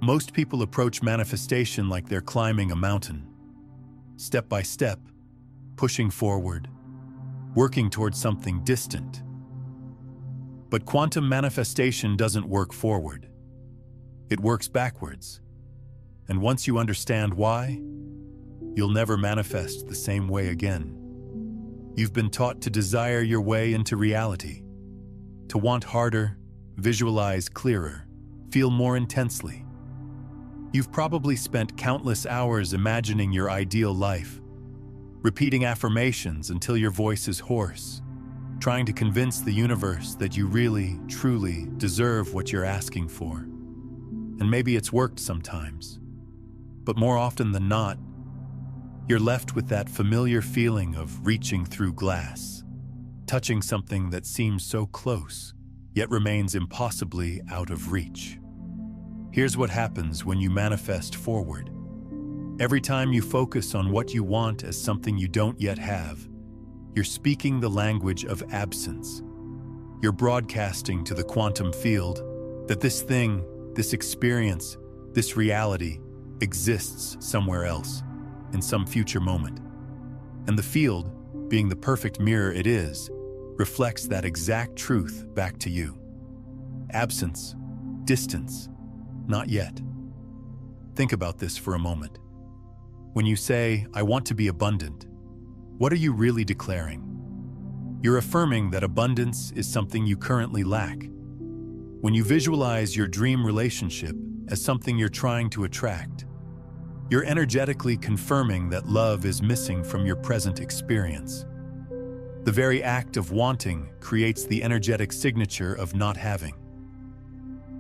Most people approach manifestation like they're climbing a mountain, step by step, pushing forward, working towards something distant. But quantum manifestation doesn't work forward. It works backwards. And once you understand why, you'll never manifest the same way again. You've been taught to desire your way into reality, to want harder, visualize clearer, feel more intensely. You've probably spent countless hours imagining your ideal life, repeating affirmations until your voice is hoarse, trying to convince the universe that you really, truly deserve what you're asking for. And maybe it's worked sometimes, but more often than not, you're left with that familiar feeling of reaching through glass, touching something that seems so close, yet remains impossibly out of reach. Here's what happens when you manifest forward. Every time you focus on what you want as something you don't yet have, you're speaking the language of absence. You're broadcasting to the quantum field that this thing, this experience, this reality exists somewhere else, in some future moment. And the field, being the perfect mirror it is, reflects that exact truth back to you. Absence, distance, not yet. Think about this for a moment. When you say, "I want to be abundant," what are you really declaring? You're affirming that abundance is something you currently lack. When you visualize your dream relationship as something you're trying to attract, you're energetically confirming that love is missing from your present experience. The very act of wanting creates the energetic signature of not having.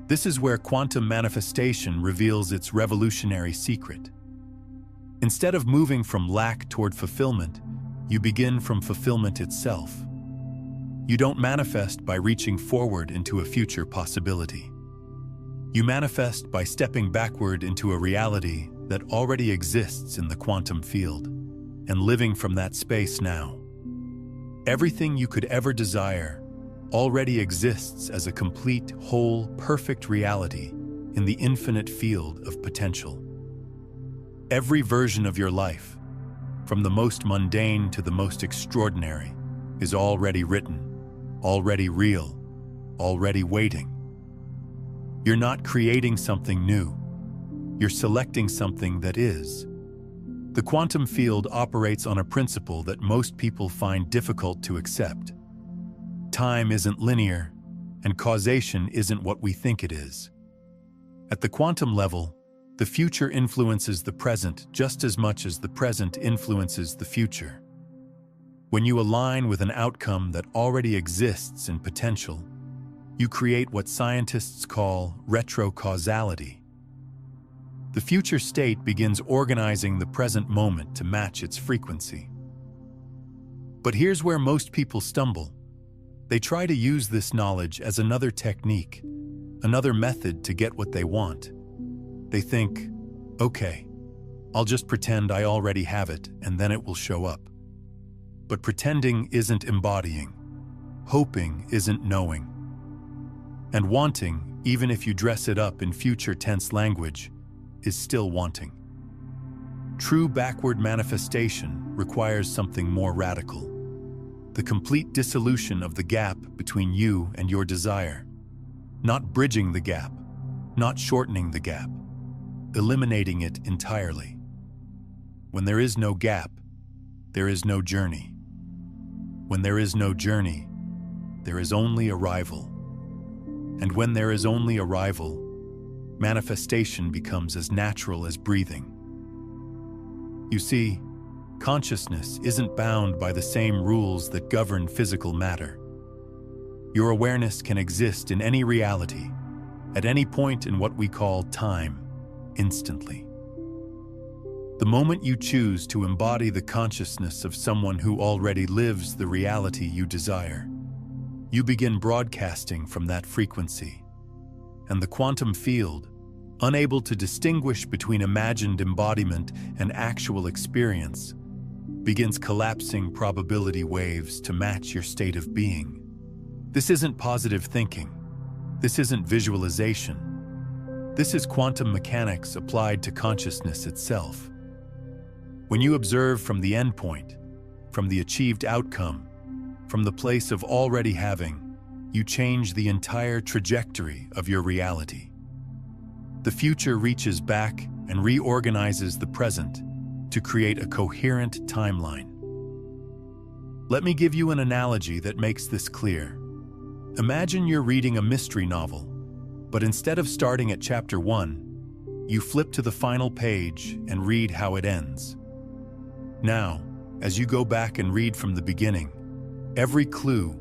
This is where quantum manifestation reveals its revolutionary secret. Instead of moving from lack toward fulfillment, you begin from fulfillment itself. You don't manifest by reaching forward into a future possibility. You manifest by stepping backward into a reality that already exists in the quantum field and living from that space now. Everything you could ever desire already exists as a complete, whole, perfect reality in the infinite field of potential. Every version of your life, from the most mundane to the most extraordinary, is already written, already real, already waiting. You're not creating something new. You're selecting something that is. The quantum field operates on a principle that most people find difficult to accept. Time isn't linear, and causation isn't what we think it is. At the quantum level, the future influences the present just as much as the present influences the future. When you align with an outcome that already exists in potential, you create what scientists call retrocausality. The future state begins organizing the present moment to match its frequency. But here's where most people stumble. They try to use this knowledge as another technique, another method to get what they want. They think, okay, I'll just pretend I already have it and then it will show up. But pretending isn't embodying. Hoping isn't knowing. And wanting, even if you dress it up in future tense language, is still wanting. True backward manifestation requires something more radical. The complete dissolution of the gap between you and your desire. Not bridging the gap, not shortening the gap, eliminating it entirely. When there is no gap, there is no journey. When there is no journey, there is only arrival. And when there is only arrival, manifestation becomes as natural as breathing. You see, consciousness isn't bound by the same rules that govern physical matter. Your awareness can exist in any reality, at any point in what we call time, instantly. The moment you choose to embody the consciousness of someone who already lives the reality you desire, you begin broadcasting from that frequency. And the quantum field, unable to distinguish between imagined embodiment and actual experience, begins collapsing probability waves to match your state of being. This isn't positive thinking. This isn't visualization. This is quantum mechanics applied to consciousness itself. When you observe from the endpoint, from the achieved outcome, from the place of already having, you change the entire trajectory of your reality. The future reaches back and reorganizes the present to create a coherent timeline. Let me give you an analogy that makes this clear. Imagine you're reading a mystery novel, but instead of starting at chapter 1, you flip to the final page and read how it ends. Now, as you go back and read from the beginning, every clue,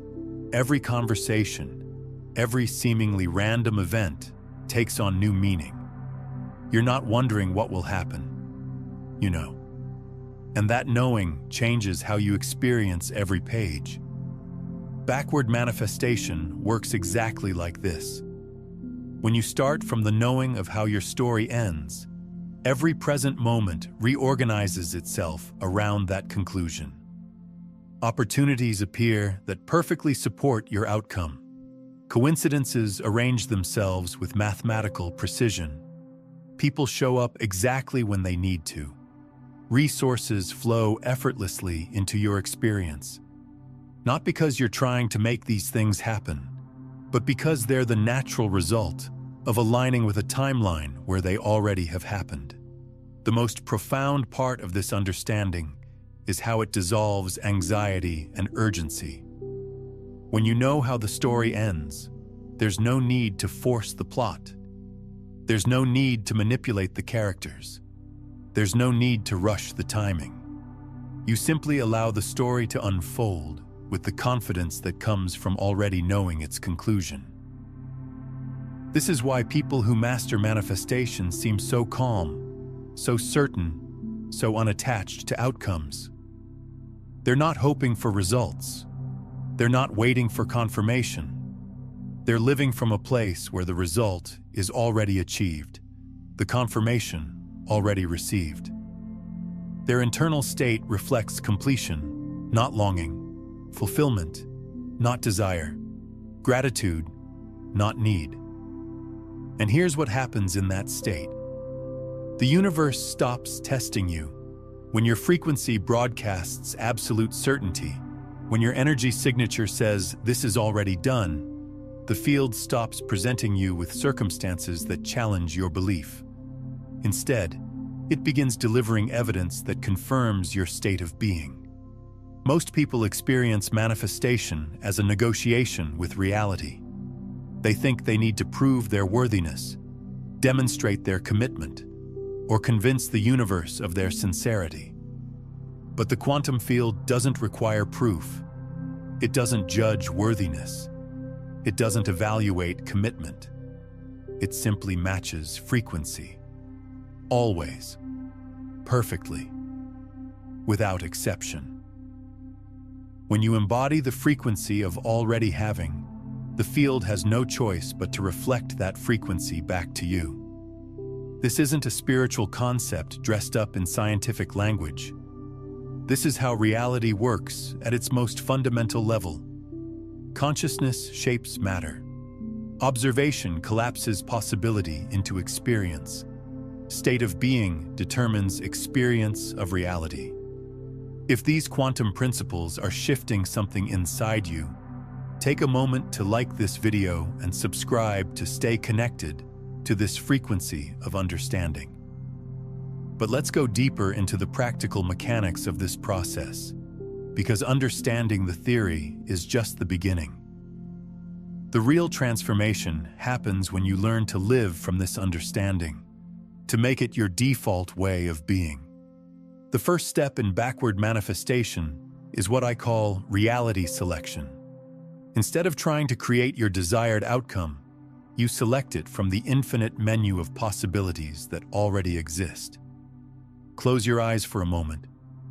every conversation, every seemingly random event takes on new meaning. You're not wondering what will happen. You know. And that knowing changes how you experience every page. Backward manifestation works exactly like this. When you start from the knowing of how your story ends, every present moment reorganizes itself around that conclusion. Opportunities appear that perfectly support your outcome. Coincidences arrange themselves with mathematical precision. People show up exactly when they need to. Resources flow effortlessly into your experience. Not because you're trying to make these things happen, but because they're the natural result of aligning with a timeline where they already have happened. The most profound part of this understanding is how it dissolves anxiety and urgency. When you know how the story ends, there's no need to force the plot. There's no need to manipulate the characters. There's no need to rush the timing. You simply allow the story to unfold with the confidence that comes from already knowing its conclusion. This is why people who master manifestation seem so calm, so certain, so unattached to outcomes. They're not hoping for results. They're not waiting for confirmation. They're living from a place where the result is already achieved, the confirmation already received. Their internal state reflects completion, not longing, fulfillment, not desire, gratitude, not need. And here's what happens in that state. The universe stops testing you. When your frequency broadcasts absolute certainty, when your energy signature says, "This is already done," the field stops presenting you with circumstances that challenge your belief. Instead, it begins delivering evidence that confirms your state of being. Most people experience manifestation as a negotiation with reality. They think they need to prove their worthiness, demonstrate their commitment, or convince the universe of their sincerity. But the quantum field doesn't require proof. It doesn't judge worthiness. It doesn't evaluate commitment. It simply matches frequency. Always. Perfectly. Without exception. When you embody the frequency of already having, the field has no choice but to reflect that frequency back to you. This isn't a spiritual concept dressed up in scientific language. This is how reality works at its most fundamental level. Consciousness shapes matter. Observation collapses possibility into experience. State of being determines experience of reality. If these quantum principles are shifting something inside you, take a moment to like this video and subscribe to stay connected to this frequency of understanding. But let's go deeper into the practical mechanics of this process, because understanding the theory is just the beginning. The real transformation happens when you learn to live from this understanding, to make it your default way of being. The first step in backward manifestation is what I call reality selection. Instead of trying to create your desired outcome, you select it from the infinite menu of possibilities that already exist. Close your eyes for a moment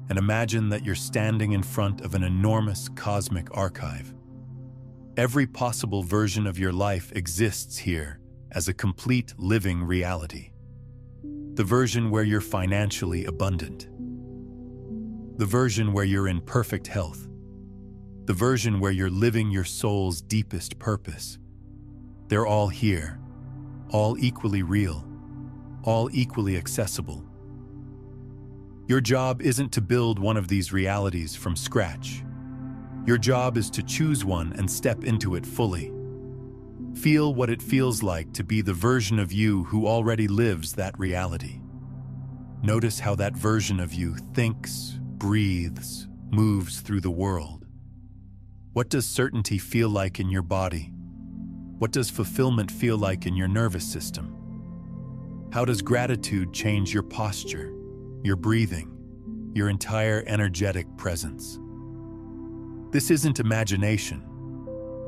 and imagine that you're standing in front of an enormous cosmic archive. Every possible version of your life exists here as a complete living reality. The version where you're financially abundant. The version where you're in perfect health. The version where you're living your soul's deepest purpose. They're all here, all equally real, all equally accessible. Your job isn't to build one of these realities from scratch. Your job is to choose one and step into it fully. Feel what it feels like to be the version of you who already lives that reality. Notice how that version of you thinks, breathes, moves through the world. What does certainty feel like in your body? What does fulfillment feel like in your nervous system? How does gratitude change your posture, your breathing, your entire energetic presence? This isn't imagination.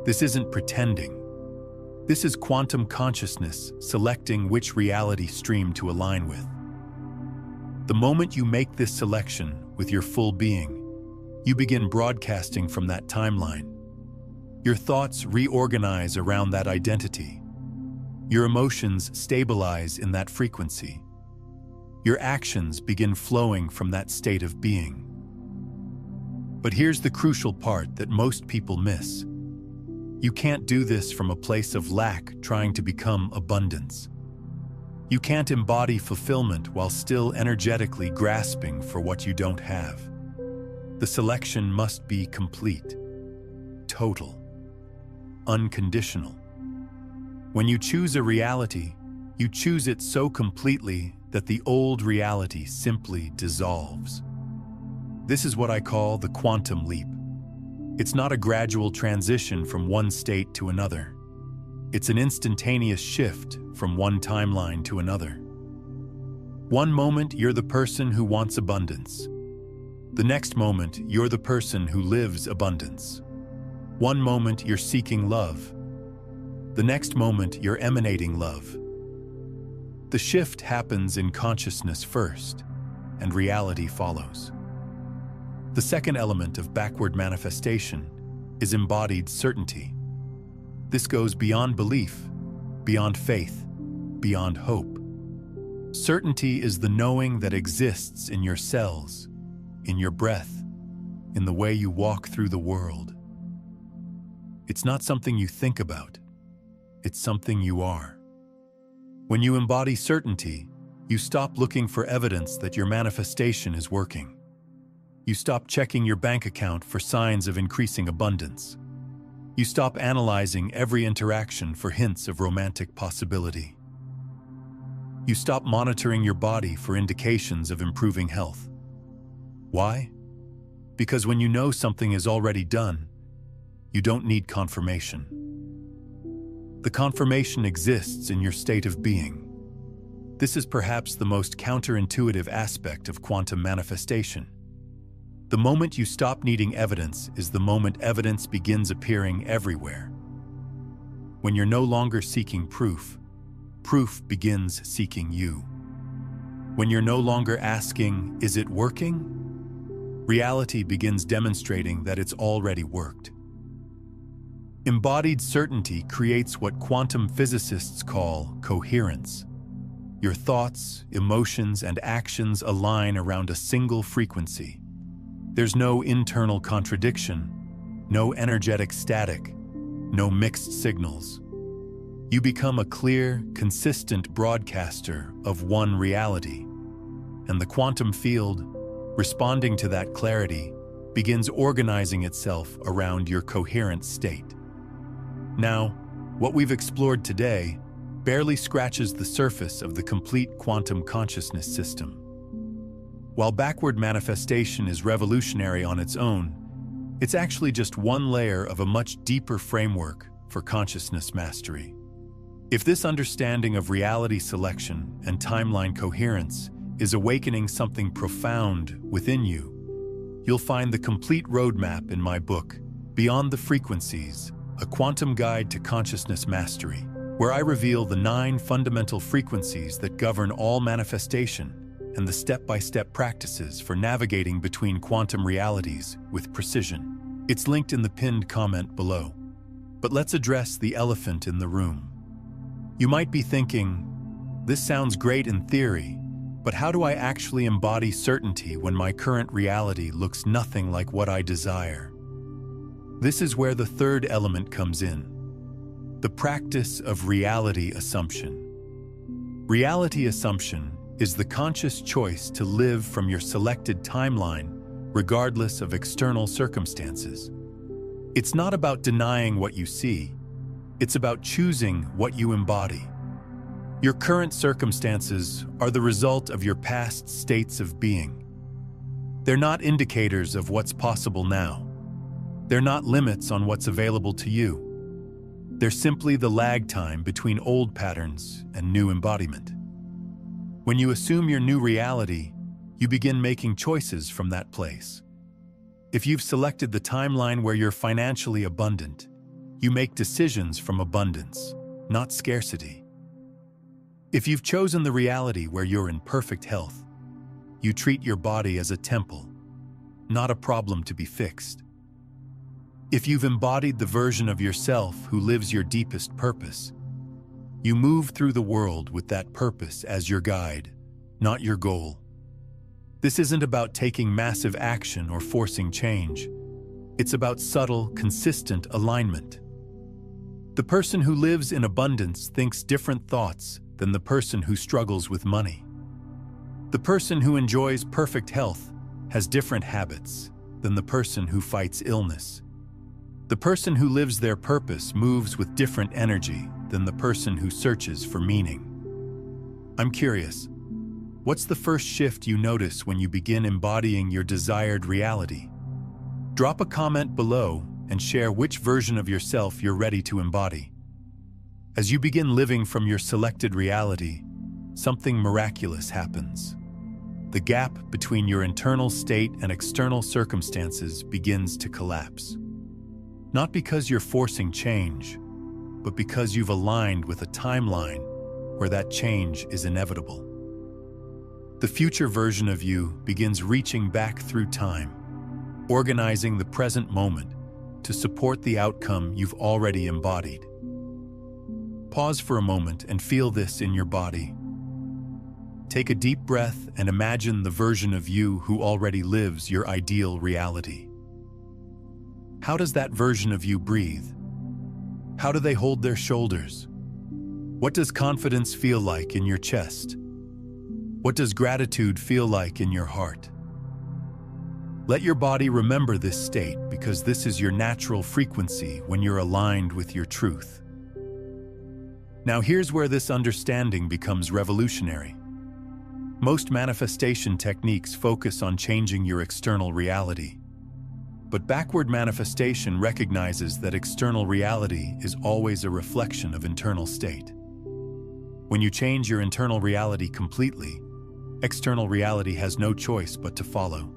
This isn't pretending. This is quantum consciousness selecting which reality stream to align with. The moment you make this selection with your full being, you begin broadcasting from that timeline. Your thoughts reorganize around that identity. Your emotions stabilize in that frequency. Your actions begin flowing from that state of being. But here's the crucial part that most people miss. You can't do this from a place of lack trying to become abundance. You can't embody fulfillment while still energetically grasping for what you don't have. The selection must be complete, total, unconditional. When you choose a reality, you choose it so completely that the old reality simply dissolves. This is what I call the quantum leap. It's not a gradual transition from one state to another. It's an instantaneous shift from one timeline to another. One moment, you're the person who wants abundance. The next moment, you're the person who lives abundance. One moment, you're seeking love. The next moment, you're emanating love. The shift happens in consciousness first, and reality follows. The second element of backward manifestation is embodied certainty. This goes beyond belief, beyond faith, beyond hope. Certainty is the knowing that exists in your cells, in your breath, in the way you walk through the world. It's not something you think about, it's something you are. When you embody certainty, you stop looking for evidence that your manifestation is working. You stop checking your bank account for signs of increasing abundance. You stop analyzing every interaction for hints of romantic possibility. You stop monitoring your body for indications of improving health. Why? Because when you know something is already done, you don't need confirmation. The confirmation exists in your state of being. This is perhaps the most counterintuitive aspect of quantum manifestation. The moment you stop needing evidence is the moment evidence begins appearing everywhere. When you're no longer seeking proof, proof begins seeking you. When you're no longer asking, "Is it working?" reality begins demonstrating that it's already worked. Embodied certainty creates what quantum physicists call coherence. Your thoughts, emotions, and actions align around a single frequency. There's no internal contradiction, no energetic static, no mixed signals. You become a clear, consistent broadcaster of one reality, and the quantum field, responding to that clarity, begins organizing itself around your coherent state. Now, what we've explored today barely scratches the surface of the complete quantum consciousness system. While backward manifestation is revolutionary on its own, it's actually just one layer of a much deeper framework for consciousness mastery. If this understanding of reality selection and timeline coherence is awakening something profound within you, you'll find the complete roadmap in my book, Beyond the Frequencies, a quantum guide to consciousness mastery, where I reveal the 9 fundamental frequencies that govern all manifestation and the step-by-step practices for navigating between quantum realities with precision. It's linked in the pinned comment below. But let's address the elephant in the room. You might be thinking, this sounds great in theory, but how do I actually embody certainty when my current reality looks nothing like what I desire? This is where the third element comes in, the practice of reality assumption. Reality assumption is the conscious choice to live from your selected timeline regardless of external circumstances. It's not about denying what you see, it's about choosing what you embody. Your current circumstances are the result of your past states of being. They're not indicators of what's possible now. They're not limits on what's available to you. They're simply the lag time between old patterns and new embodiment. When you assume your new reality, you begin making choices from that place. If you've selected the timeline where you're financially abundant, you make decisions from abundance, not scarcity. If you've chosen the reality where you're in perfect health, you treat your body as a temple, not a problem to be fixed. If you've embodied the version of yourself who lives your deepest purpose, you move through the world with that purpose as your guide, not your goal. This isn't about taking massive action or forcing change. It's about subtle, consistent alignment. The person who lives in abundance thinks different thoughts than the person who struggles with money. The person who enjoys perfect health has different habits than the person who fights illness. The person who lives their purpose moves with different energy than the person who searches for meaning. I'm curious, what's the first shift you notice when you begin embodying your desired reality? Drop a comment below and share which version of yourself you're ready to embody. As you begin living from your selected reality, something miraculous happens. The gap between your internal state and external circumstances begins to collapse. Not because you're forcing change, but because you've aligned with a timeline where that change is inevitable. The future version of you begins reaching back through time, organizing the present moment to support the outcome you've already embodied. Pause for a moment and feel this in your body. Take a deep breath and imagine the version of you who already lives your ideal reality. How does that version of you breathe? How do they hold their shoulders? What does confidence feel like in your chest? What does gratitude feel like in your heart? Let your body remember this state because this is your natural frequency when you're aligned with your truth. Now here's where this understanding becomes revolutionary. Most manifestation techniques focus on changing your external reality. But backward manifestation recognizes that external reality is always a reflection of internal state. When you change your internal reality completely, external reality has no choice but to follow.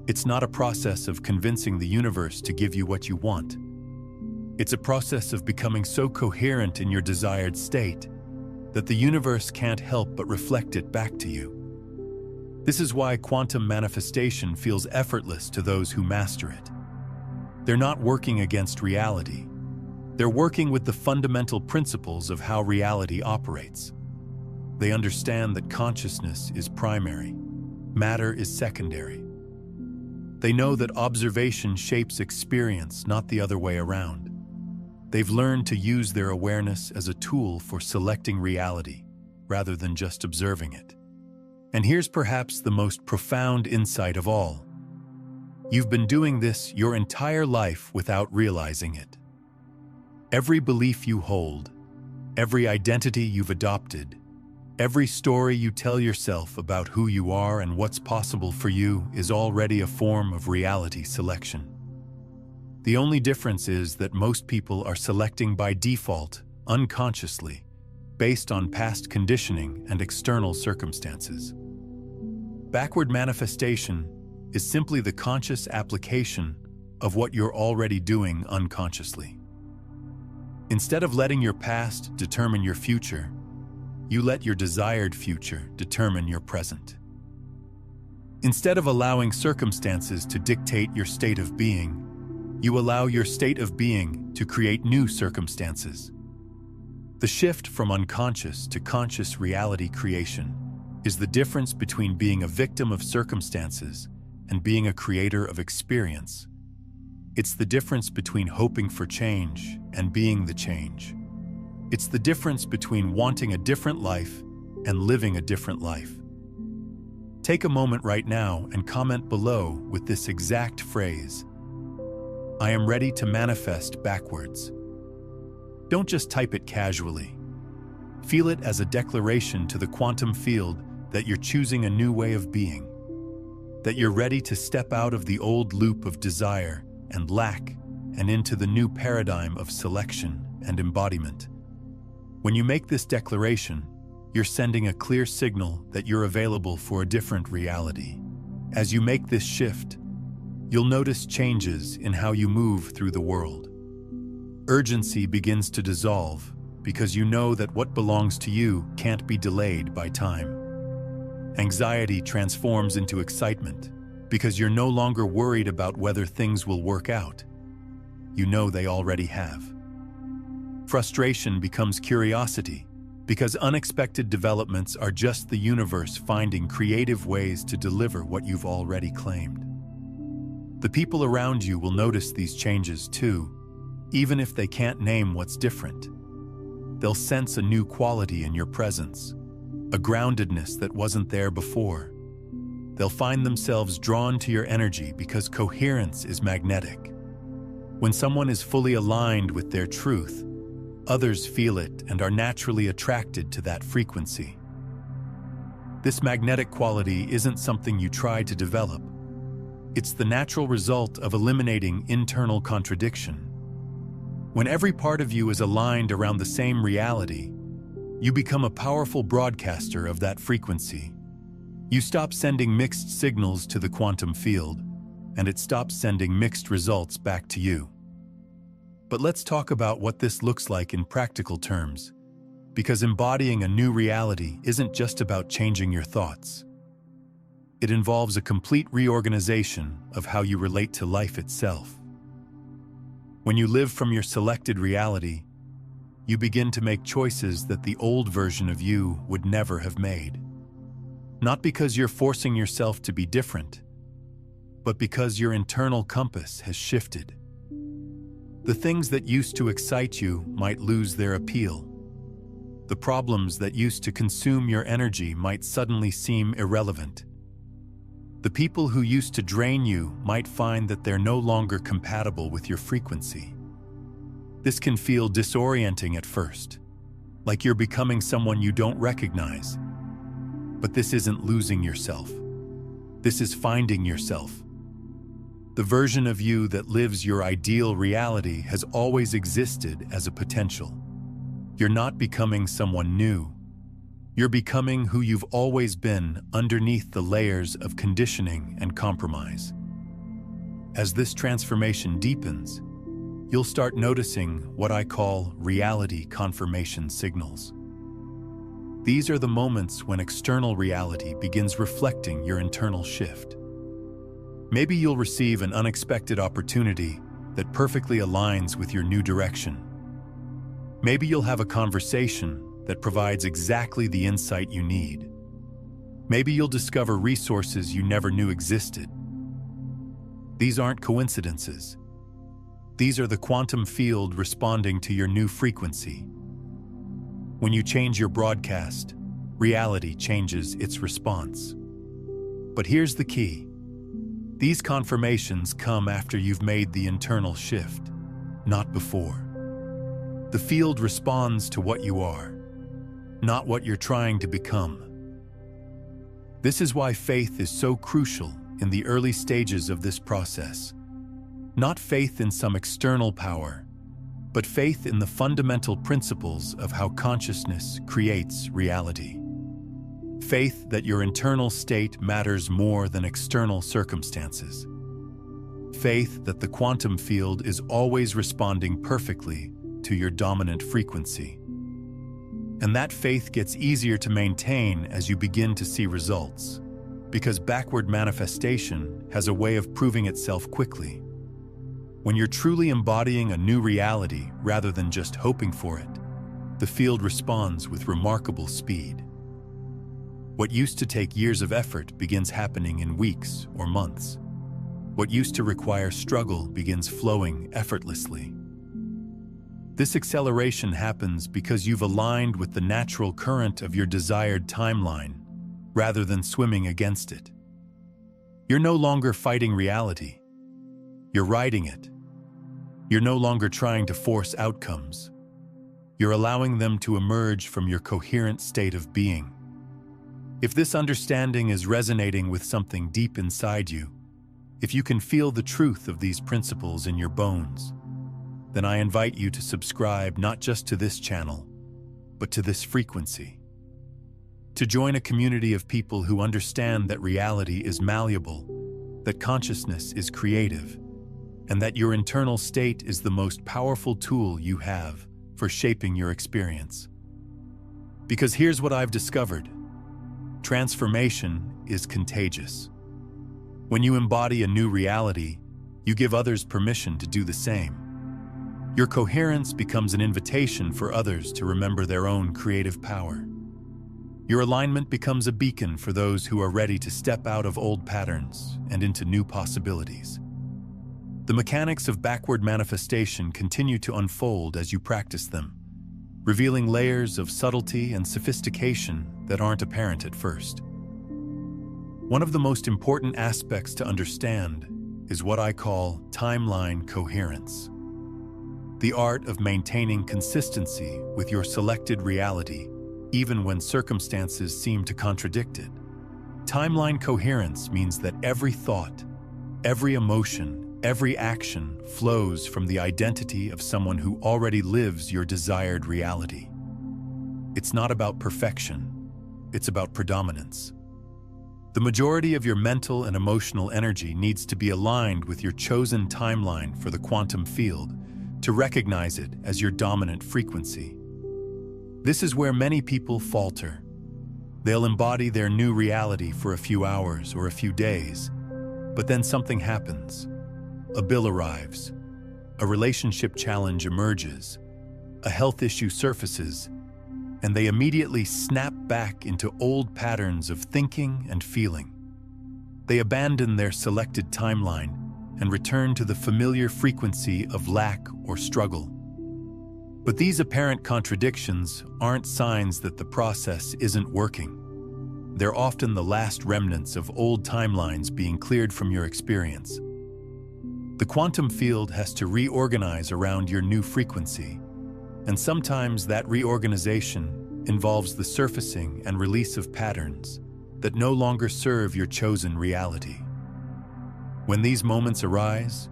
It's not a process of convincing the universe to give you what you want. It's a process of becoming so coherent in your desired state that the universe can't help but reflect it back to you. This is why quantum manifestation feels effortless to those who master it. They're not working against reality. They're working with the fundamental principles of how reality operates. They understand that consciousness is primary, matter is secondary. They know that observation shapes experience, not the other way around. They've learned to use their awareness as a tool for selecting reality, rather than just observing it. And here's perhaps the most profound insight of all. You've been doing this your entire life without realizing it. Every belief you hold, every identity you've adopted, every story you tell yourself about who you are and what's possible for you is already a form of reality selection. The only difference is that most people are selecting by default, unconsciously, based on past conditioning and external circumstances. Backward manifestation is simply the conscious application of what you're already doing unconsciously. Instead of letting your past determine your future, you let your desired future determine your present. Instead of allowing circumstances to dictate your state of being, you allow your state of being to create new circumstances. The shift from unconscious to conscious reality creation is the difference between being a victim of circumstances and being a creator of experience. It's the difference between hoping for change and being the change. It's the difference between wanting a different life and living a different life. Take a moment right now and comment below with this exact phrase: I am ready to manifest backwards. Don't just type it casually. Feel it as a declaration to the quantum field that you're choosing a new way of being, that you're ready to step out of the old loop of desire and lack and into the new paradigm of selection and embodiment. When you make this declaration, you're sending a clear signal that you're available for a different reality. As you make this shift, you'll notice changes in how you move through the world. Urgency begins to dissolve because you know that what belongs to you can't be delayed by time. Anxiety transforms into excitement because you're no longer worried about whether things will work out. You know they already have. Frustration becomes curiosity because unexpected developments are just the universe finding creative ways to deliver what you've already claimed. The people around you will notice these changes too, even if they can't name what's different. They'll sense a new quality in your presence, a groundedness that wasn't there before. They'll find themselves drawn to your energy because coherence is magnetic. When someone is fully aligned with their truth, others feel it and are naturally attracted to that frequency. This magnetic quality isn't something you try to develop. It's the natural result of eliminating internal contradiction. When every part of you is aligned around the same reality, you become a powerful broadcaster of that frequency. You stop sending mixed signals to the quantum field, and it stops sending mixed results back to you. But let's talk about what this looks like in practical terms, because embodying a new reality isn't just about changing your thoughts. It involves a complete reorganization of how you relate to life itself. When you live from your selected reality, you begin to make choices that the old version of you would never have made. Not because you're forcing yourself to be different, but because your internal compass has shifted. The things that used to excite you might lose their appeal. The problems that used to consume your energy might suddenly seem irrelevant. The people who used to drain you might find that they're no longer compatible with your frequency. This can feel disorienting at first, like you're becoming someone you don't recognize. But this isn't losing yourself. This is finding yourself. The version of you that lives your ideal reality has always existed as a potential. You're not becoming someone new. You're becoming who you've always been underneath the layers of conditioning and compromise. As this transformation deepens, you'll start noticing what I call reality confirmation signals. These are the moments when external reality begins reflecting your internal shift. Maybe you'll receive an unexpected opportunity that perfectly aligns with your new direction. Maybe you'll have a conversation that provides exactly the insight you need. Maybe you'll discover resources you never knew existed. These aren't coincidences. These are the quantum field responding to your new frequency. When you change your broadcast, reality changes its response. But here's the key. These confirmations come after you've made the internal shift, not before. The field responds to what you are, not what you're trying to become. This is why faith is so crucial in the early stages of this process. Not faith in some external power, but faith in the fundamental principles of how consciousness creates reality. Faith that your internal state matters more than external circumstances. Faith that the quantum field is always responding perfectly to your dominant frequency. And that faith gets easier to maintain as you begin to see results, because backward manifestation has a way of proving itself quickly. When you're truly embodying a new reality rather than just hoping for it, the field responds with remarkable speed. What used to take years of effort begins happening in weeks or months. What used to require struggle begins flowing effortlessly. This acceleration happens because you've aligned with the natural current of your desired timeline, rather than swimming against it. You're no longer fighting reality. You're riding it. You're no longer trying to force outcomes. You're allowing them to emerge from your coherent state of being. If this understanding is resonating with something deep inside you, if you can feel the truth of these principles in your bones, then I invite you to subscribe not just to this channel, but to this frequency. To join a community of people who understand that reality is malleable, that consciousness is creative, and that your internal state is the most powerful tool you have for shaping your experience. Because here's what I've discovered: transformation is contagious. When you embody a new reality, you give others permission to do the same. Your coherence becomes an invitation for others to remember their own creative power. Your alignment becomes a beacon for those who are ready to step out of old patterns and into new possibilities. The mechanics of backward manifestation continue to unfold as you practice them, revealing layers of subtlety and sophistication that aren't apparent at first. One of the most important aspects to understand is what I call timeline coherence. The art of maintaining consistency with your selected reality, even when circumstances seem to contradict it. Timeline coherence means that every thought, every emotion, every action flows from the identity of someone who already lives your desired reality. It's not about perfection, it's about predominance. The majority of your mental and emotional energy needs to be aligned with your chosen timeline for the quantum field, to recognize it as your dominant frequency. This is where many people falter. They'll embody their new reality for a few hours or a few days, but then something happens. A bill arrives, a relationship challenge emerges, a health issue surfaces, and they immediately snap back into old patterns of thinking and feeling. They abandon their selected timeline and return to the familiar frequency of lack or struggle. But these apparent contradictions aren't signs that the process isn't working. They're often the last remnants of old timelines being cleared from your experience. The quantum field has to reorganize around your new frequency, and sometimes that reorganization involves the surfacing and release of patterns that no longer serve your chosen reality. When these moments arise,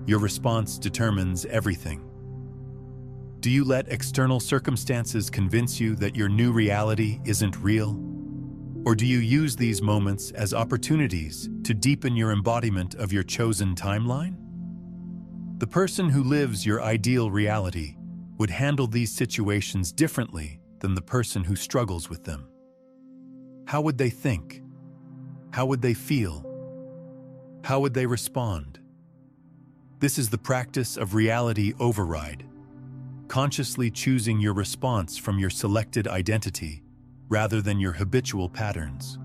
your response determines everything. Do you let external circumstances convince you that your new reality isn't real? Or do you use these moments as opportunities to deepen your embodiment of your chosen timeline? The person who lives your ideal reality would handle these situations differently than the person who struggles with them. How would they think? How would they feel? How would they respond? This is the practice of reality override, consciously choosing your response from your selected identity rather than your habitual patterns.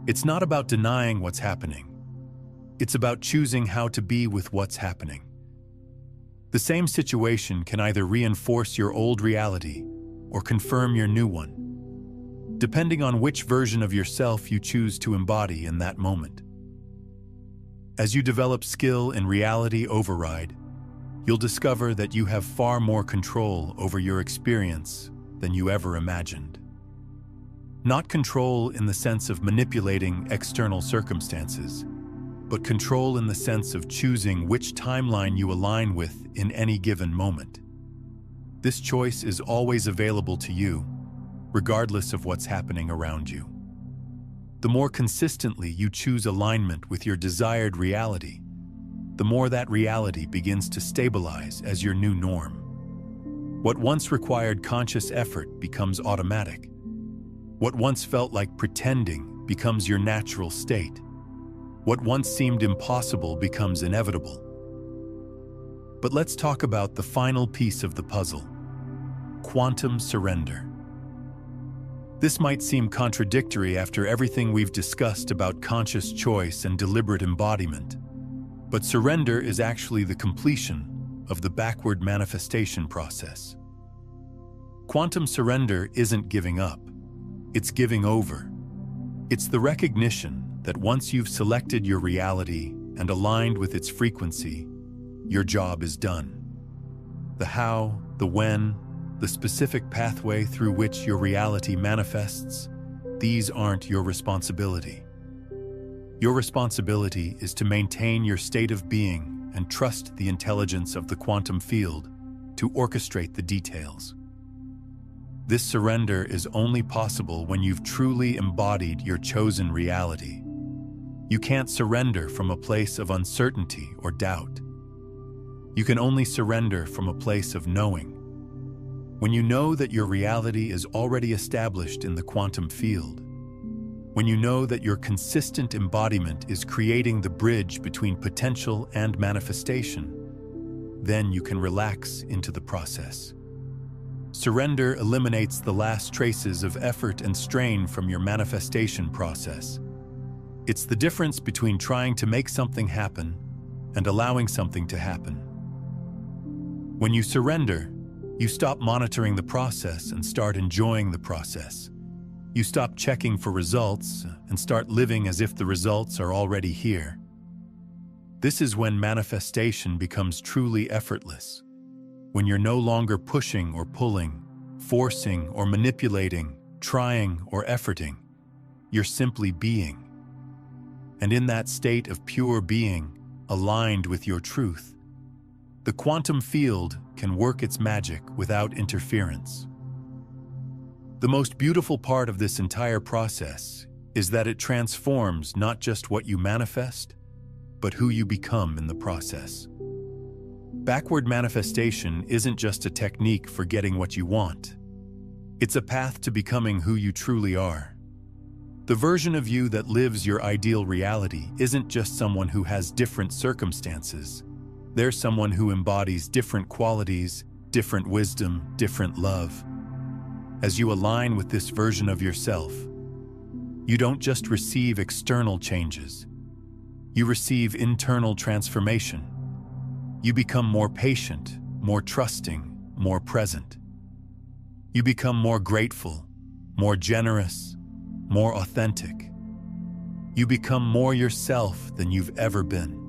It's not about denying what's happening. It's about choosing how to be with what's happening. The same situation can either reinforce your old reality or confirm your new one, depending on which version of yourself you choose to embody in that moment. As you develop skill in reality override, you'll discover that you have far more control over your experience than you ever imagined. Not control in the sense of manipulating external circumstances, but control in the sense of choosing which timeline you align with in any given moment. This choice is always available to you, regardless of what's happening around you. The more consistently you choose alignment with your desired reality, the more that reality begins to stabilize as your new norm. What once required conscious effort becomes automatic. What once felt like pretending becomes your natural state. What once seemed impossible becomes inevitable. But let's talk about the final piece of the puzzle: quantum surrender. This might seem contradictory after everything we've discussed about conscious choice and deliberate embodiment, but surrender is actually the completion of the backward manifestation process. Quantum surrender isn't giving up, it's giving over. It's the recognition that once you've selected your reality and aligned with its frequency, your job is done. The how, the when, the specific pathway through which your reality manifests, these aren't your responsibility. Your responsibility is to maintain your state of being and trust the intelligence of the quantum field to orchestrate the details. This surrender is only possible when you've truly embodied your chosen reality. You can't surrender from a place of uncertainty or doubt. You can only surrender from a place of knowing. When you know that your reality is already established in the quantum field, when you know that your consistent embodiment is creating the bridge between potential and manifestation, then you can relax into the process. Surrender eliminates the last traces of effort and strain from your manifestation process. It's the difference between trying to make something happen and allowing something to happen. When you surrender, you stop monitoring the process and start enjoying the process. You stop checking for results and start living as if the results are already here. This is when manifestation becomes truly effortless, when you're no longer pushing or pulling, forcing or manipulating, trying or efforting. You're simply being. And in that state of pure being, aligned with your truth, the quantum field can work its magic without interference. The most beautiful part of this entire process is that it transforms not just what you manifest, but who you become in the process. Backward manifestation isn't just a technique for getting what you want. It's a path to becoming who you truly are. The version of you that lives your ideal reality isn't just someone who has different circumstances. They're someone who embodies different qualities, different wisdom, different love. As you align with this version of yourself, you don't just receive external changes. You receive internal transformation. You become more patient, more trusting, more present. You become more grateful, more generous, more authentic. You become more yourself than you've ever been.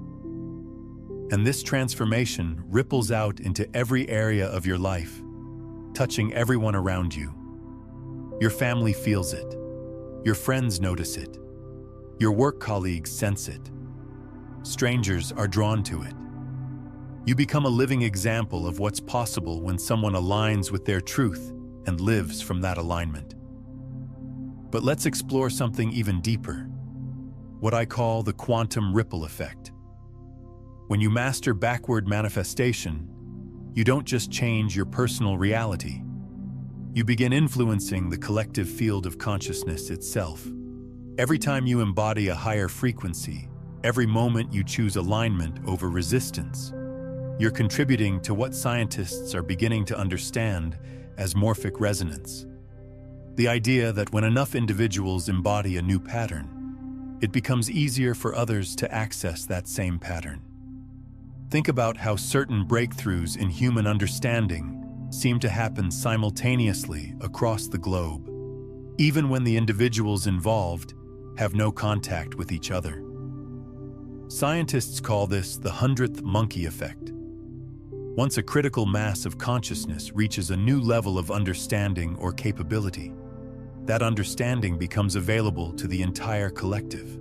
And this transformation ripples out into every area of your life, touching everyone around you. Your family feels it. Your friends notice it. Your work colleagues sense it. Strangers are drawn to it. You become a living example of what's possible when someone aligns with their truth and lives from that alignment. But let's explore something even deeper, what I call the quantum ripple effect. When you master backward manifestation, you don't just change your personal reality. You begin influencing the collective field of consciousness itself. Every time you embody a higher frequency, every moment you choose alignment over resistance, you're contributing to what scientists are beginning to understand as morphic resonance. The idea that when enough individuals embody a new pattern, it becomes easier for others to access that same pattern. Think about how certain breakthroughs in human understanding seem to happen simultaneously across the globe, even when the individuals involved have no contact with each other. Scientists call this the 100th monkey effect. Once a critical mass of consciousness reaches a new level of understanding or capability, that understanding becomes available to the entire collective.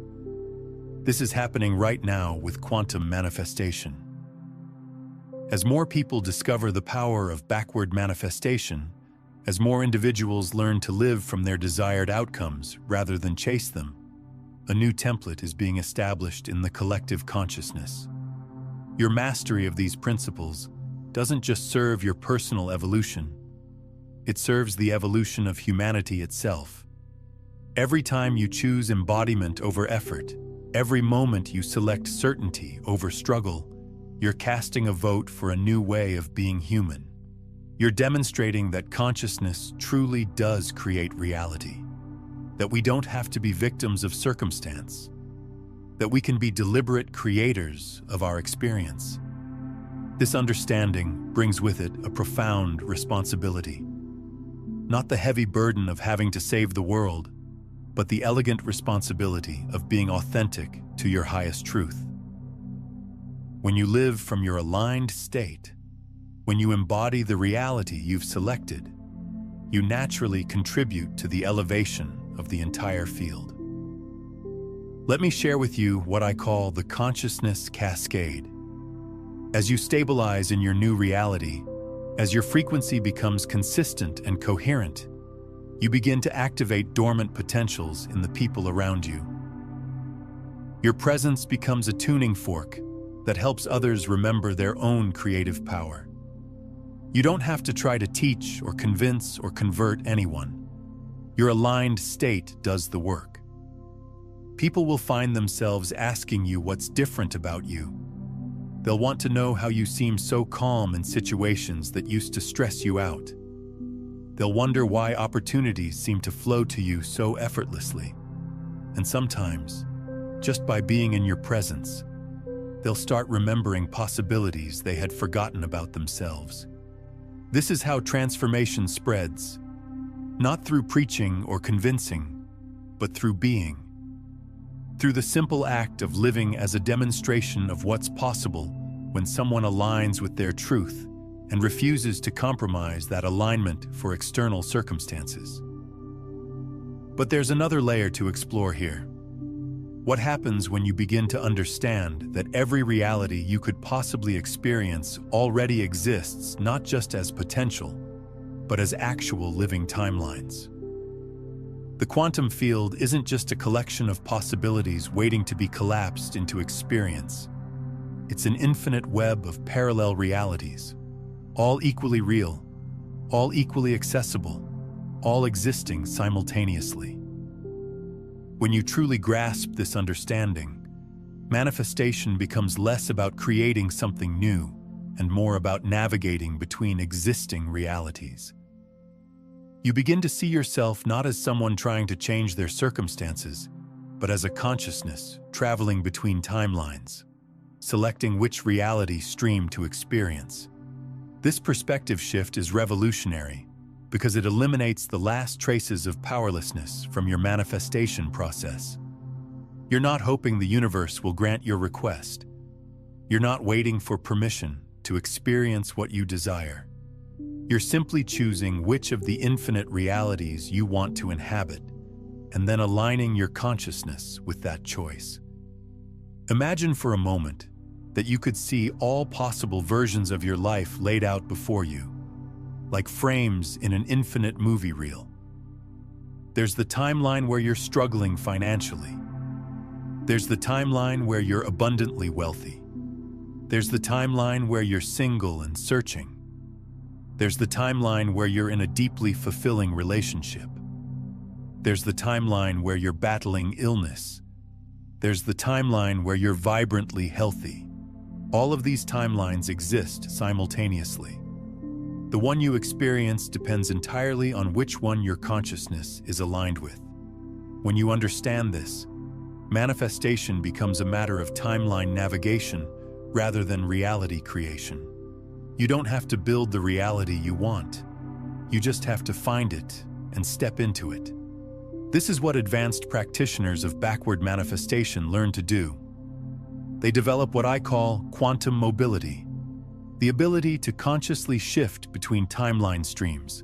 This is happening right now with quantum manifestation. As more people discover the power of backward manifestation, as more individuals learn to live from their desired outcomes rather than chase them, a new template is being established in the collective consciousness. Your mastery of these principles doesn't just serve your personal evolution, it serves the evolution of humanity itself. Every time you choose embodiment over effort, every moment you select certainty over struggle, you're casting a vote for a new way of being human. You're demonstrating that consciousness truly does create reality, that we don't have to be victims of circumstance, that we can be deliberate creators of our experience. This understanding brings with it a profound responsibility. Not the heavy burden of having to save the world, but the elegant responsibility of being authentic to your highest truth. When you live from your aligned state, when you embody the reality you've selected, you naturally contribute to the elevation of the entire field. Let me share with you what I call the consciousness cascade. As you stabilize in your new reality, as your frequency becomes consistent and coherent, you begin to activate dormant potentials in the people around you. Your presence becomes a tuning fork that helps others remember their own creative power. You don't have to try to teach or convince or convert anyone. Your aligned state does the work. People will find themselves asking you what's different about you. They'll want to know how you seem so calm in situations that used to stress you out. They'll wonder why opportunities seem to flow to you so effortlessly. And sometimes, just by being in your presence, they'll start remembering possibilities they had forgotten about themselves. This is how transformation spreads, not through preaching or convincing, but through being. Through the simple act of living as a demonstration of what's possible when someone aligns with their truth and refuses to compromise that alignment for external circumstances. But there's another layer to explore here. What happens when you begin to understand that every reality you could possibly experience already exists not just as potential, but as actual living timelines? The quantum field isn't just a collection of possibilities waiting to be collapsed into experience. It's an infinite web of parallel realities, all equally real, all equally accessible, all existing simultaneously. When you truly grasp this understanding, manifestation becomes less about creating something new and more about navigating between existing realities. You begin to see yourself not as someone trying to change their circumstances, but as a consciousness traveling between timelines, selecting which reality stream to experience. This perspective shift is revolutionary because it eliminates the last traces of powerlessness from your manifestation process. You're not hoping the universe will grant your request. You're not waiting for permission to experience what you desire. You're simply choosing which of the infinite realities you want to inhabit, and then aligning your consciousness with that choice. Imagine for a moment that you could see all possible versions of your life laid out before you, like frames in an infinite movie reel. There's the timeline where you're struggling financially. There's the timeline where you're abundantly wealthy. There's the timeline where you're single and searching. There's the timeline where you're in a deeply fulfilling relationship. There's the timeline where you're battling illness. There's the timeline where you're vibrantly healthy. All of these timelines exist simultaneously. The one you experience depends entirely on which one your consciousness is aligned with. When you understand this, manifestation becomes a matter of timeline navigation rather than reality creation. You don't have to build the reality you want. You just have to find it and step into it. This is what advanced practitioners of backward manifestation learn to do. They develop what I call quantum mobility, the ability to consciously shift between timeline streams.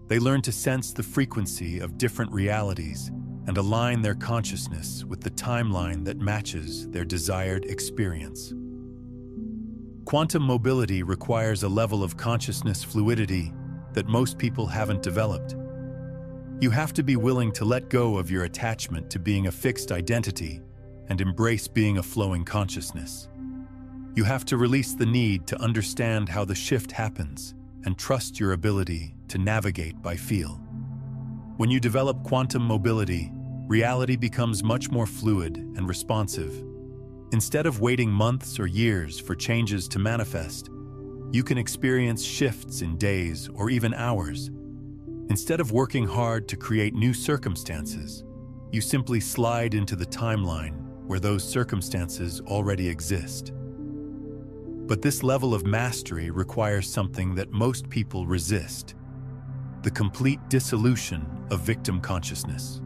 They learn to sense the frequency of different realities and align their consciousness with the timeline that matches their desired experience. Quantum mobility requires a level of consciousness fluidity that most people haven't developed. You have to be willing to let go of your attachment to being a fixed identity and embrace being a flowing consciousness. You have to release the need to understand how the shift happens and trust your ability to navigate by feel. When you develop quantum mobility, reality becomes much more fluid and responsive. Instead of waiting months or years for changes to manifest, you can experience shifts in days or even hours. Instead of working hard to create new circumstances, you simply slide into the timeline where those circumstances already exist. But this level of mastery requires something that most people resist: the complete dissolution of victim consciousness.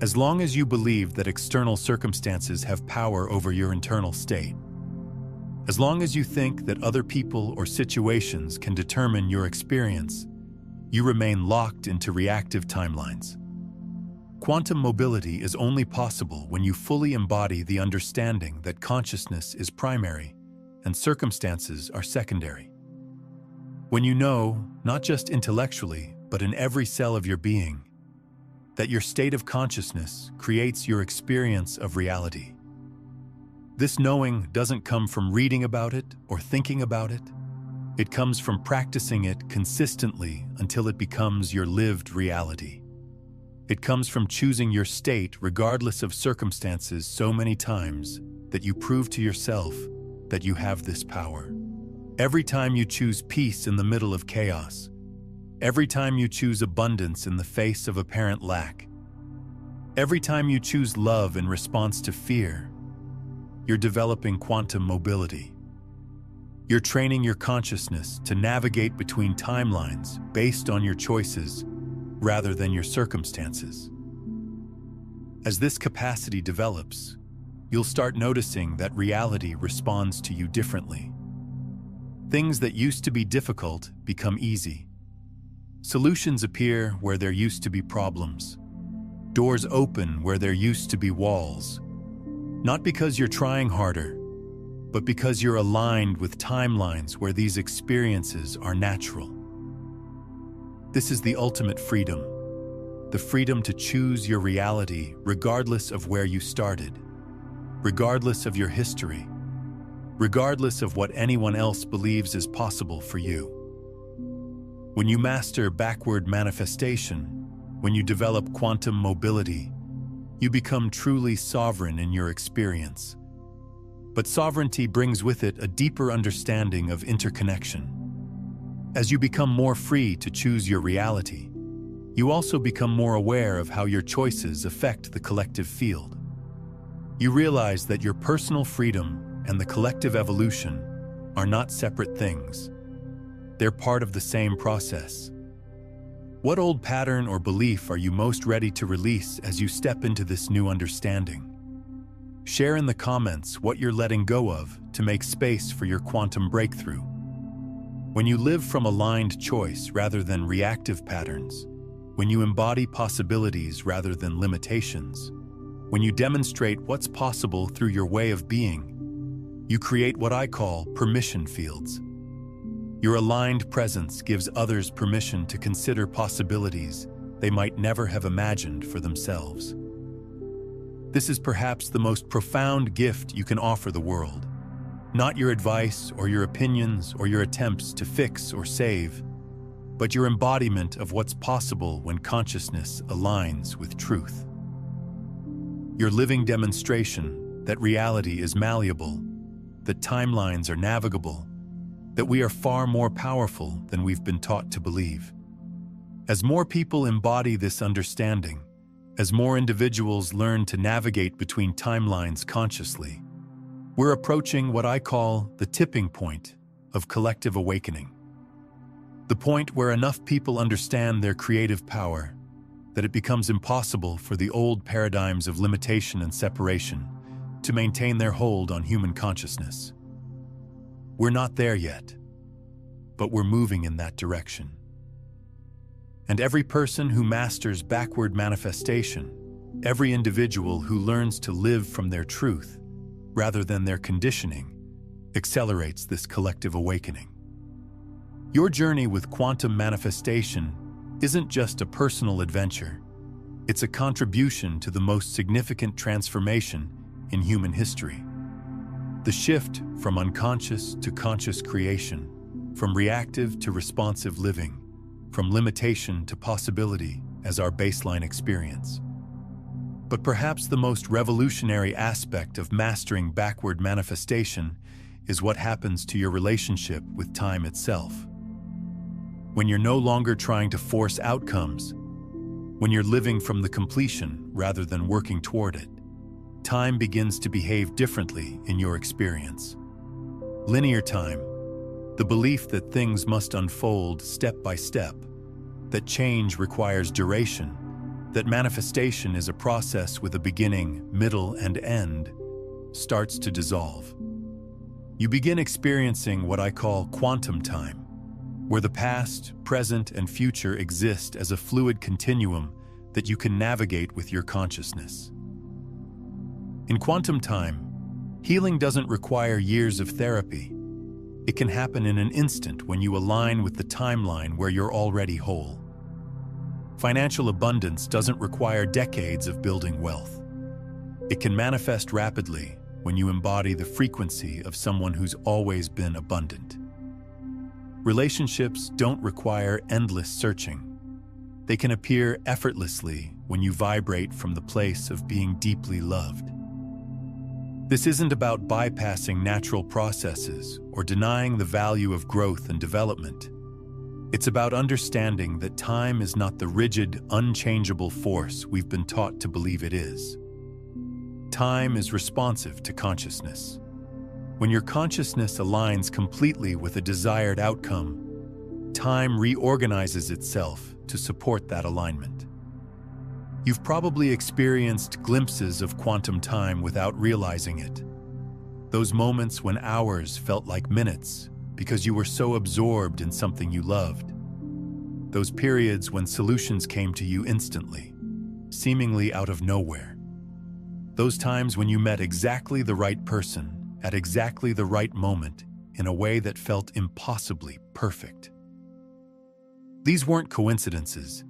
As long as you believe that external circumstances have power over your internal state, as long as you think that other people or situations can determine your experience, you remain locked into reactive timelines. Quantum mobility is only possible when you fully embody the understanding that consciousness is primary and circumstances are secondary. When you know, not just intellectually, but in every cell of your being, that your state of consciousness creates your experience of reality. This knowing doesn't come from reading about it or thinking about it. It comes from practicing it consistently until it becomes your lived reality. It comes from choosing your state regardless of circumstances so many times that you prove to yourself that you have this power. Every time you choose peace in the middle of chaos, every time you choose abundance in the face of apparent lack, every time you choose love in response to fear, you're developing quantum mobility. You're training your consciousness to navigate between timelines based on your choices rather than your circumstances. As this capacity develops, you'll start noticing that reality responds to you differently. Things that used to be difficult become easy. Solutions appear where there used to be problems. Doors open where there used to be walls. Not because you're trying harder, but because you're aligned with timelines where these experiences are natural. This is the ultimate freedom, the freedom to choose your reality regardless of where you started, regardless of your history, regardless of what anyone else believes is possible for you. When you master backward manifestation, when you develop quantum mobility, you become truly sovereign in your experience. But sovereignty brings with it a deeper understanding of interconnection. As you become more free to choose your reality, you also become more aware of how your choices affect the collective field. You realize that your personal freedom and the collective evolution are not separate things. They're part of the same process. What old pattern or belief are you most ready to release as you step into this new understanding? Share in the comments what you're letting go of to make space for your quantum breakthrough. When you live from aligned choice rather than reactive patterns, when you embody possibilities rather than limitations, when you demonstrate what's possible through your way of being, you create what I call permission fields. Your aligned presence gives others permission to consider possibilities they might never have imagined for themselves. This is perhaps the most profound gift you can offer the world. Not your advice or your opinions or your attempts to fix or save, but your embodiment of what's possible when consciousness aligns with truth. Your living demonstration that reality is malleable, that timelines are navigable, that we are far more powerful than we've been taught to believe. As more people embody this understanding, as more individuals learn to navigate between timelines consciously, we're approaching what I call the tipping point of collective awakening. The point where enough people understand their creative power that it becomes impossible for the old paradigms of limitation and separation to maintain their hold on human consciousness. We're not there yet, but we're moving in that direction. And every person who masters backward manifestation, every individual who learns to live from their truth rather than their conditioning, accelerates this collective awakening. Your journey with quantum manifestation isn't just a personal adventure. It's a contribution to the most significant transformation in human history. The shift from unconscious to conscious creation, from reactive to responsive living, from limitation to possibility as our baseline experience. But perhaps the most revolutionary aspect of mastering backward manifestation is what happens to your relationship with time itself. When you're no longer trying to force outcomes, when you're living from the completion rather than working toward it, time begins to behave differently in your experience. Linear time, the belief that things must unfold step by step, that change requires duration, that manifestation is a process with a beginning, middle, and end, starts to dissolve. You begin experiencing what I call quantum time, where the past, present, and future exist as a fluid continuum that you can navigate with your consciousness. In quantum time, healing doesn't require years of therapy. It can happen in an instant when you align with the timeline where you're already whole. Financial abundance doesn't require decades of building wealth. It can manifest rapidly when you embody the frequency of someone who's always been abundant. Relationships don't require endless searching. They can appear effortlessly when you vibrate from the place of being deeply loved. This isn't about bypassing natural processes or denying the value of growth and development. It's about understanding that time is not the rigid, unchangeable force we've been taught to believe it is. Time is responsive to consciousness. When your consciousness aligns completely with a desired outcome, time reorganizes itself to support that alignment. You've probably experienced glimpses of quantum time without realizing it. Those moments when hours felt like minutes because you were so absorbed in something you loved. Those periods when solutions came to you instantly, seemingly out of nowhere. Those times when you met exactly the right person at exactly the right moment in a way that felt impossibly perfect. These weren't coincidences.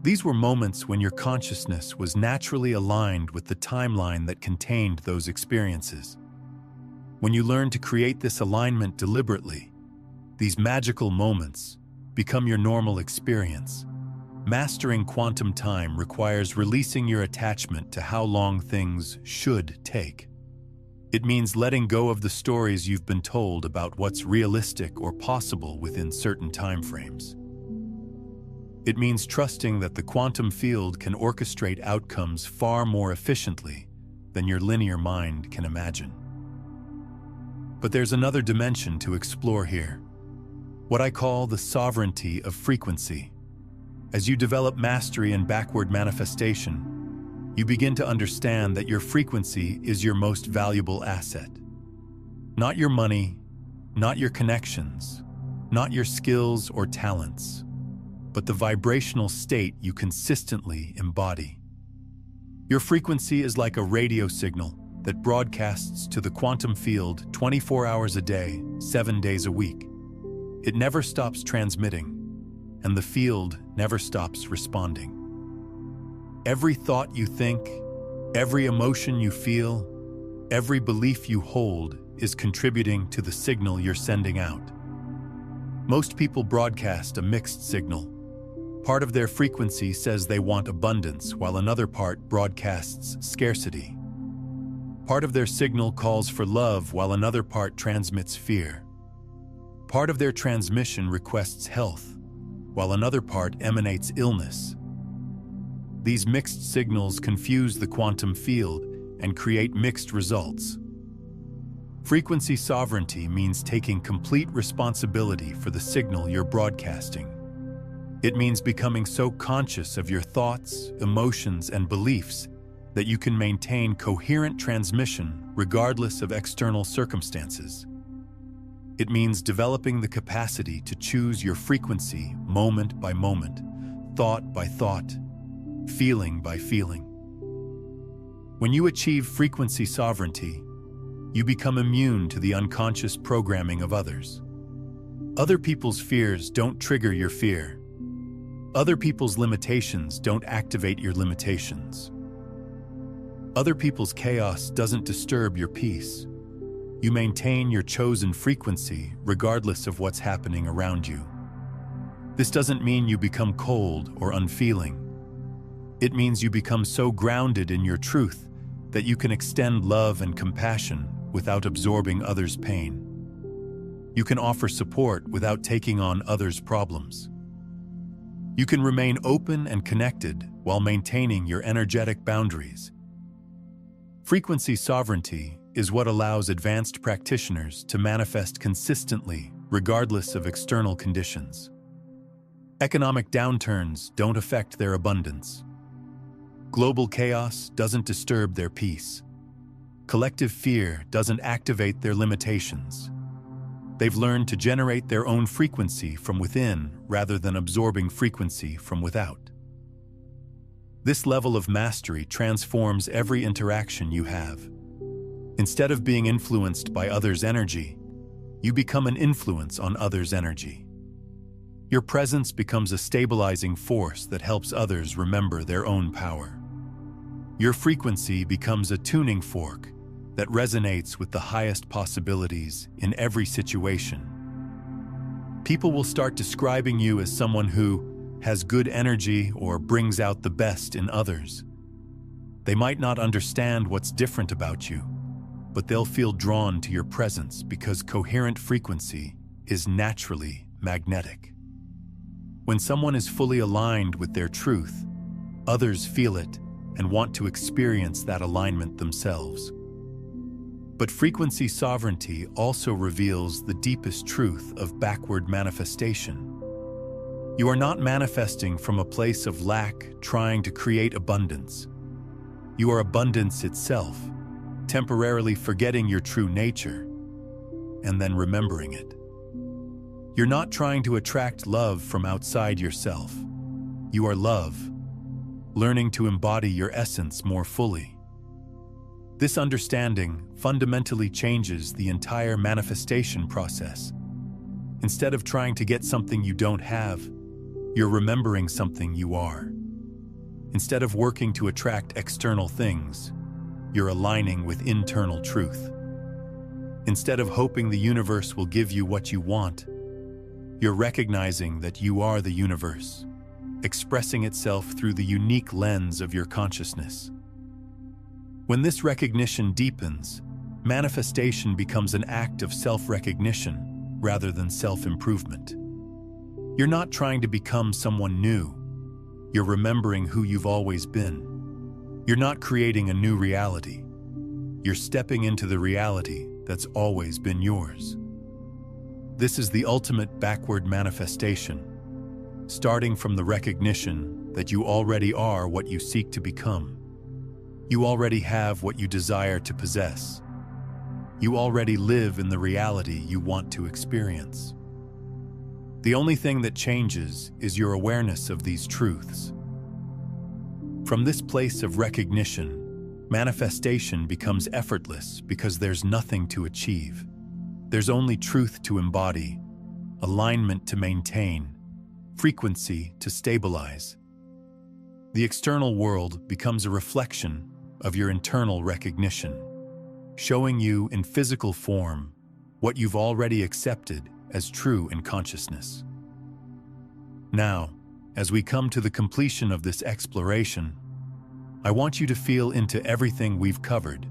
These were moments when your consciousness was naturally aligned with the timeline that contained those experiences. When you learn to create this alignment deliberately, these magical moments become your normal experience. Mastering quantum time requires releasing your attachment to how long things should take. It means letting go of the stories you've been told about what's realistic or possible within certain timeframes. It means trusting that the quantum field can orchestrate outcomes far more efficiently than your linear mind can imagine. But there's another dimension to explore here, what I call the sovereignty of frequency. As you develop mastery in backward manifestation, you begin to understand that your frequency is your most valuable asset. Not your money, not your connections, not your skills or talents, but the vibrational state you consistently embody. Your frequency is like a radio signal that broadcasts to the quantum field 24 hours a day, 7 days a week. It never stops transmitting, and the field never stops responding. Every thought you think, every emotion you feel, every belief you hold is contributing to the signal you're sending out. Most people broadcast a mixed signal. Part of their frequency says they want abundance, while another part broadcasts scarcity. Part of their signal calls for love, while another part transmits fear. Part of their transmission requests health, while another part emanates illness. These mixed signals confuse the quantum field and create mixed results. Frequency sovereignty means taking complete responsibility for the signal you're broadcasting. It means becoming so conscious of your thoughts, emotions, and beliefs that you can maintain coherent transmission regardless of external circumstances. It means developing the capacity to choose your frequency moment by moment, thought by thought, feeling by feeling. When you achieve frequency sovereignty, you become immune to the unconscious programming of others. Other people's fears don't trigger your fear. Other people's limitations don't activate your limitations. Other people's chaos doesn't disturb your peace. You maintain your chosen frequency regardless of what's happening around you. This doesn't mean you become cold or unfeeling. It means you become so grounded in your truth that you can extend love and compassion without absorbing others' pain. You can offer support without taking on others' problems. You can remain open and connected while maintaining your energetic boundaries. Frequency sovereignty is what allows advanced practitioners to manifest consistently, regardless of external conditions. Economic downturns don't affect their abundance. Global chaos doesn't disturb their peace. Collective fear doesn't activate their limitations. They've learned to generate their own frequency from within rather than absorbing frequency from without. This level of mastery transforms every interaction you have. Instead of being influenced by others' energy, you become an influence on others' energy. Your presence becomes a stabilizing force that helps others remember their own power. Your frequency becomes a tuning fork that resonates with the highest possibilities in every situation. People will start describing you as someone who has good energy or brings out the best in others. They might not understand what's different about you, but they'll feel drawn to your presence because coherent frequency is naturally magnetic. When someone is fully aligned with their truth, others feel it and want to experience that alignment themselves. But frequency sovereignty also reveals the deepest truth of backward manifestation. You are not manifesting from a place of lack, trying to create abundance. You are abundance itself, temporarily forgetting your true nature, and then remembering it. You're not trying to attract love from outside yourself. You are love, learning to embody your essence more fully. This understanding fundamentally changes the entire manifestation process. Instead of trying to get something you don't have, you're remembering something you are. Instead of working to attract external things, you're aligning with internal truth. Instead of hoping the universe will give you what you want, you're recognizing that you are the universe, expressing itself through the unique lens of your consciousness. When this recognition deepens, manifestation becomes an act of self-recognition rather than self-improvement. You're not trying to become someone new. You're remembering who you've always been. You're not creating a new reality. You're stepping into the reality that's always been yours. This is the ultimate backward manifestation, starting from the recognition that you already are what you seek to become. You already have what you desire to possess. You already live in the reality you want to experience. The only thing that changes is your awareness of these truths. From this place of recognition, manifestation becomes effortless because there's nothing to achieve. There's only truth to embody, alignment to maintain, frequency to stabilize. The external world becomes a reflection of your internal recognition, showing you in physical form what you've already accepted as true in consciousness. Now, as we come to the completion of this exploration, I want you to feel into everything we've covered.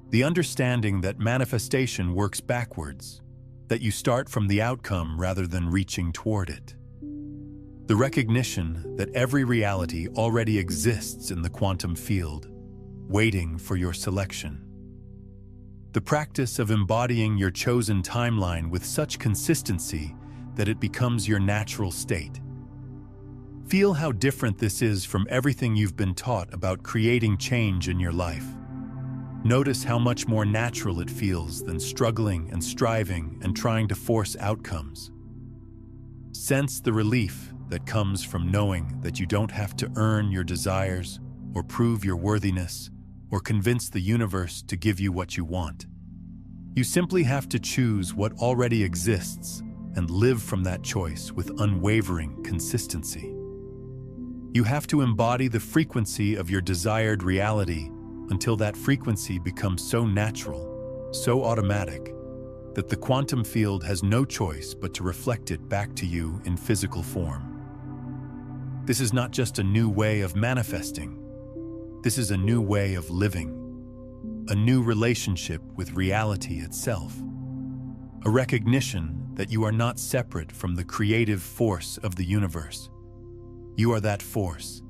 The understanding that manifestation works backwards, that you start from the outcome rather than reaching toward it. The recognition that every reality already exists in the quantum field, waiting for your selection. The practice of embodying your chosen timeline with such consistency that it becomes your natural state. Feel how different this is from everything you've been taught about creating change in your life. Notice how much more natural it feels than struggling and striving and trying to force outcomes. Sense the relief that comes from knowing that you don't have to earn your desires or prove your worthiness or convince the universe to give you what you want. You simply have to choose what already exists and live from that choice with unwavering consistency. You have to embody the frequency of your desired reality until that frequency becomes so natural, so automatic, that the quantum field has no choice but to reflect it back to you in physical form. This is not just a new way of manifesting. This is a new way of living, a new relationship with reality itself, a recognition that you are not separate from the creative force of the universe. You are that force,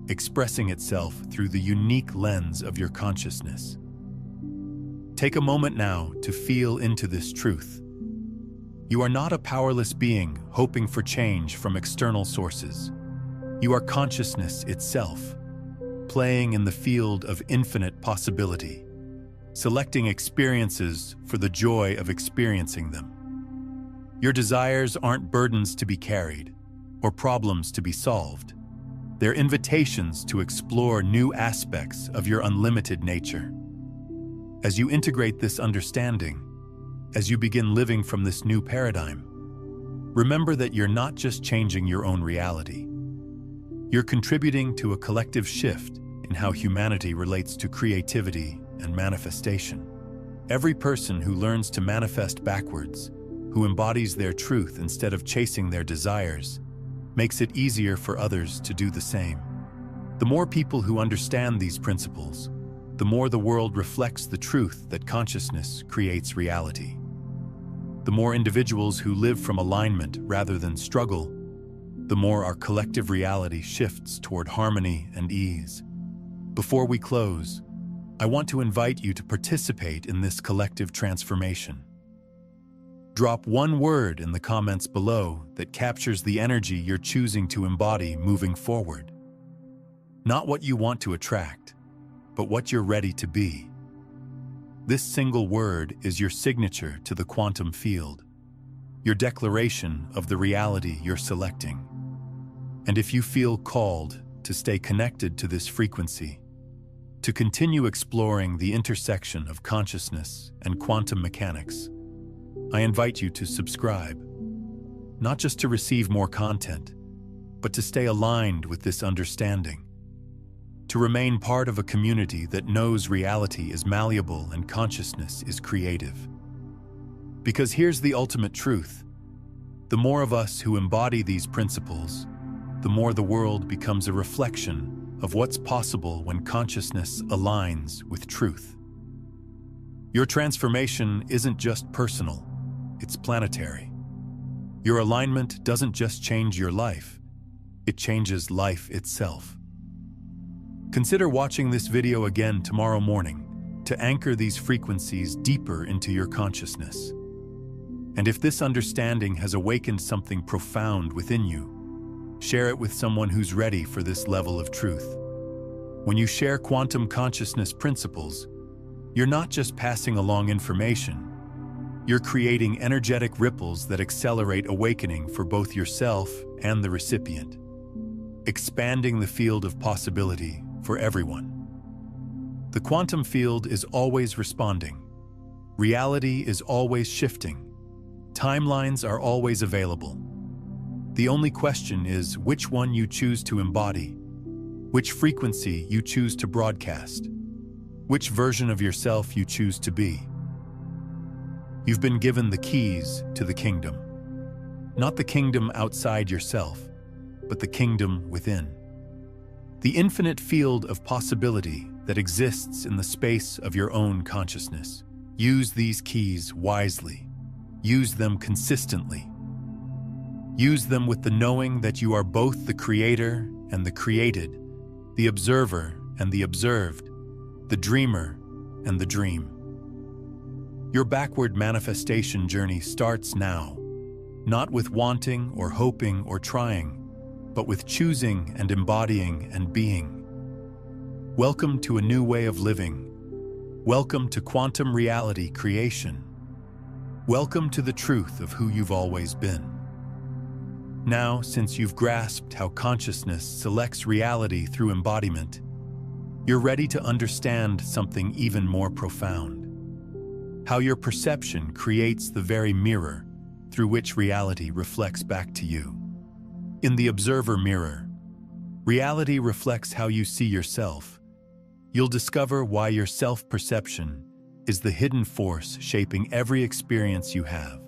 expressing itself through the unique lens of your consciousness. Take a moment now to feel into this truth. You are not a powerless being hoping for change from external sources. You are consciousness itself, playing in the field of infinite possibility, selecting experiences for the joy of experiencing them. Your desires aren't burdens to be carried or problems to be solved. They're invitations to explore new aspects of your unlimited nature. As you integrate this understanding, as you begin living from this new paradigm, remember that you're not just changing your own reality. You're contributing to a collective shift in how humanity relates to creativity and manifestation. Every person who learns to manifest backwards, who embodies their truth instead of chasing their desires, makes it easier for others to do the same. The more people who understand these principles, the more the world reflects the truth that consciousness creates reality. The more individuals who live from alignment rather than struggle, the more our collective reality shifts toward harmony and ease. Before we close, I want to invite you to participate in this collective transformation. Drop one word in the comments below that captures the energy you're choosing to embody moving forward. Not what you want to attract, but what you're ready to be. This single word is your signature to the quantum field, your declaration of the reality you're selecting. And if you feel called to stay connected to this frequency, to continue exploring the intersection of consciousness and quantum mechanics, I invite you to subscribe, not just to receive more content, but to stay aligned with this understanding, to remain part of a community that knows reality is malleable and consciousness is creative. Because here's the ultimate truth: the more of us who embody these principles, the more the world becomes a reflection of what's possible when consciousness aligns with truth. Your transformation isn't just personal, it's planetary. Your alignment doesn't just change your life, it changes life itself. Consider watching this video again tomorrow morning to anchor these frequencies deeper into your consciousness. And if this understanding has awakened something profound within you, share it with someone who's ready for this level of truth. When you share quantum consciousness principles, you're not just passing along information, you're creating energetic ripples that accelerate awakening for both yourself and the recipient, expanding the field of possibility for everyone. The quantum field is always responding. Reality is always shifting. Timelines are always available. The only question is which one you choose to embody, which frequency you choose to broadcast, which version of yourself you choose to be. You've been given the keys to the kingdom. Not the kingdom outside yourself, but the kingdom within. The infinite field of possibility that exists in the space of your own consciousness. Use these keys wisely. Use them consistently. Use them with the knowing that you are both the creator and the created, the observer and the observed, the dreamer and the dream. Your backward manifestation journey starts now, not with wanting or hoping or trying, but with choosing and embodying and being. Welcome to a new way of living. Welcome to quantum reality creation. Welcome to the truth of who you've always been. Now, since you've grasped how consciousness selects reality through embodiment, you're ready to understand something even more profound. How your perception creates the very mirror through which reality reflects back to you. In the observer mirror, reality reflects how you see yourself. You'll discover why your self-perception is the hidden force shaping every experience you have.